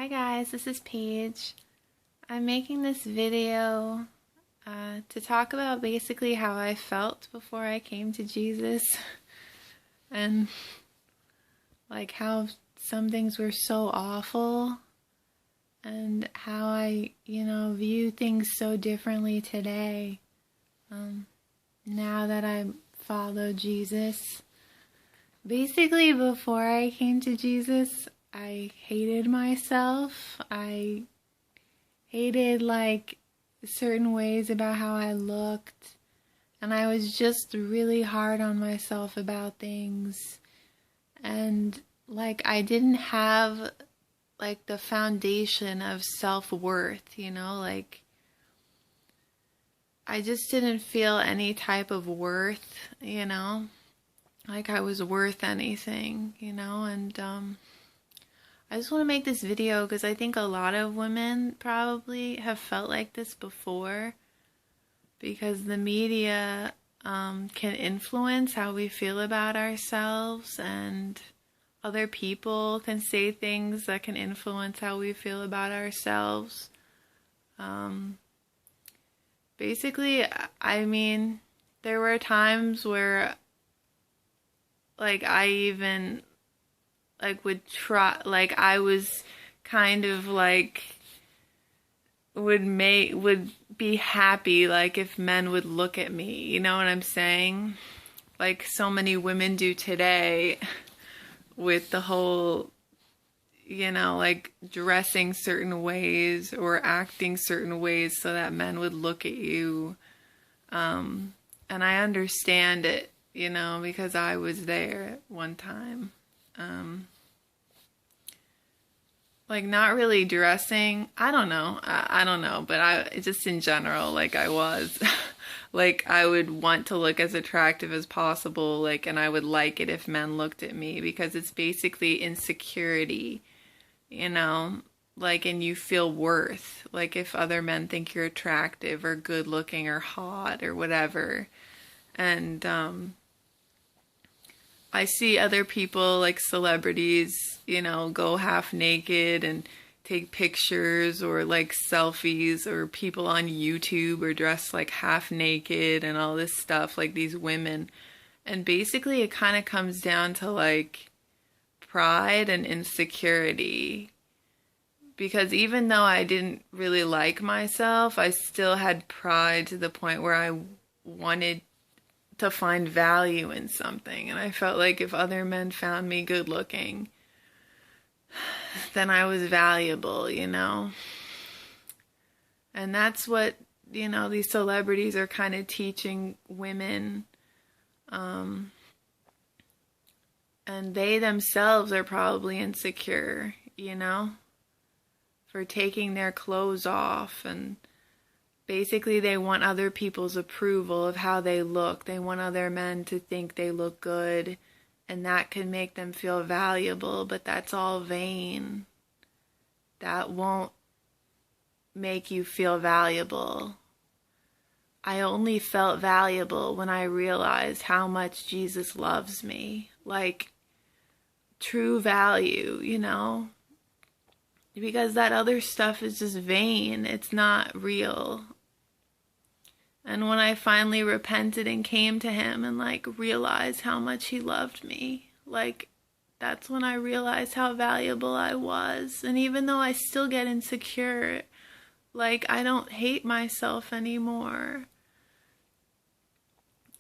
Hi guys, this is Paige. I'm making this video to talk about basically how I felt before I came to Jesus and like how some things were so awful and how I, view things so differently today now that I follow Jesus. Basically, before I came to Jesus, I hated myself. I hated certain ways about how I looked. And I was just really hard on myself about things. And I didn't have the foundation of self-worth, I just didn't feel any type of worth, like I was worth anything, and I just want to make this video because I think a lot of women probably have felt like this before, because the media can influence how we feel about ourselves, and other people can say things that can influence how we feel about ourselves. Basically, there were times where I even would try, I was kind of would be happy if men would look at me, you know what I'm saying? So many women do today with the whole, dressing certain ways or acting certain ways so that men would look at you. And I understand it, because I was there at one time. Not really dressing, I don't know, but just in general, I was, I would want to look as attractive as possible, and I would like it if men looked at me, because it's basically insecurity, and you feel worth, if other men think you're attractive or good looking or hot or whatever, and, I see other people, celebrities, go half naked and take pictures, or selfies, or people on YouTube are dressed half naked and all this stuff, these women. And basically it kind of comes down to pride and insecurity. Because even though I didn't really like myself, I still had pride to the point where I wanted to find value in something, and I felt if other men found me good looking, then I was valuable, And that's what, these celebrities are kind of teaching women, and they themselves are probably insecure, for taking their clothes off, and basically, they want other people's approval of how they look. They want other men to think they look good, and that can make them feel valuable, but that's all vain. That won't make you feel valuable. I only felt valuable when I realized how much Jesus loves me. True value, Because that other stuff is just vain. It's not real. And when I finally repented and came to him and realized how much he loved me, that's when I realized how valuable I was. And even though I still get insecure, I don't hate myself anymore.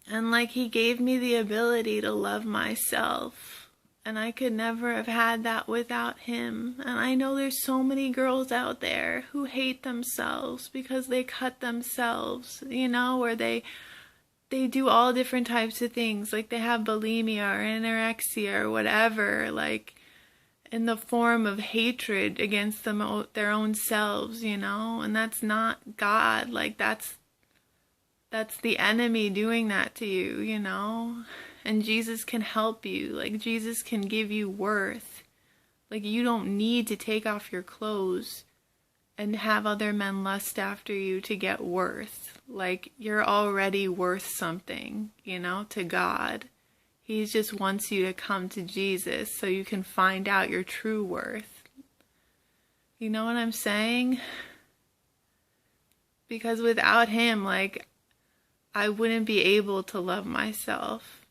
And he gave me the ability to love myself. And I could never have had that without him. And I know there's so many girls out there who hate themselves because they cut themselves, or they do all different types of things. They have bulimia or anorexia or whatever, in the form of hatred against their own selves, And that's not God. That's the enemy doing that to you, And Jesus can help you. Jesus can give you worth. You don't need to take off your clothes and have other men lust after you to get worth. You're already worth something, to God. He just wants you to come to Jesus so you can find out your true worth. You know what I'm saying? Because without him, like, I wouldn't be able to love myself.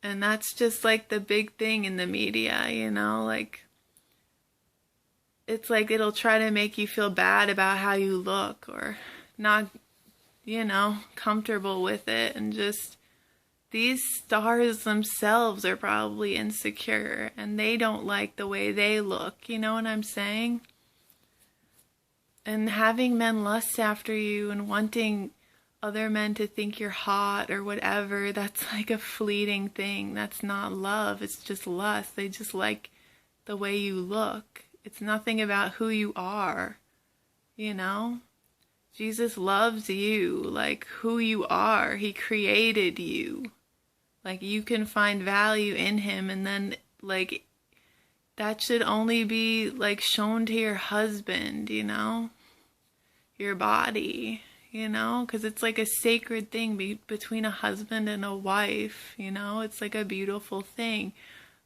And that's just like the big thing in the media, you know, like, it's like it'll try to make you feel bad about how you look or not, you know, comfortable with it. And just these stars themselves are probably insecure and they don't like the way they look. You know what I'm saying? And having men lust after you and wanting other men to think you're hot or whatever, that's like a fleeting thing. That's not love. It's just lust. They just like the way you look. It's nothing about who you are, you know? Jesus loves you, like who you are. He created you. Like you can find value in him, and then like that should only be like shown to your husband, you know? Your body, you know, because it's like a sacred thing between a husband and a wife, you know, it's like a beautiful thing.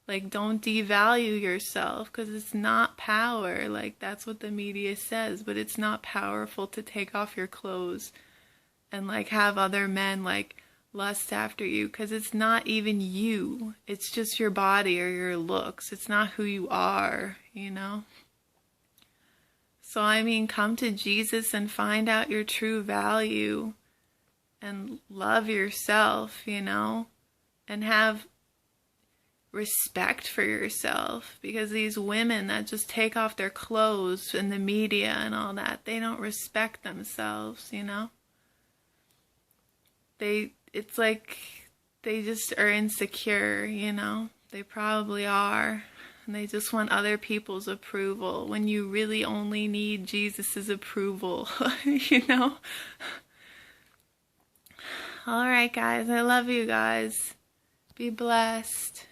Like, don't devalue yourself because it's not power. Like, that's what the media says, but it's not powerful to take off your clothes and like have other men like lust after you because it's not even you. It's just your body or your looks. It's not who you are, you know. So, I mean, come to Jesus and find out your true value and love yourself, you know, and have respect for yourself, because these women that just take off their clothes in the media and all that, they don't respect themselves, you know. It's like they just are insecure, you know. They probably are. And they just want other people's approval when you really only need Jesus's approval, you know? All right, guys. I love you guys. Be blessed.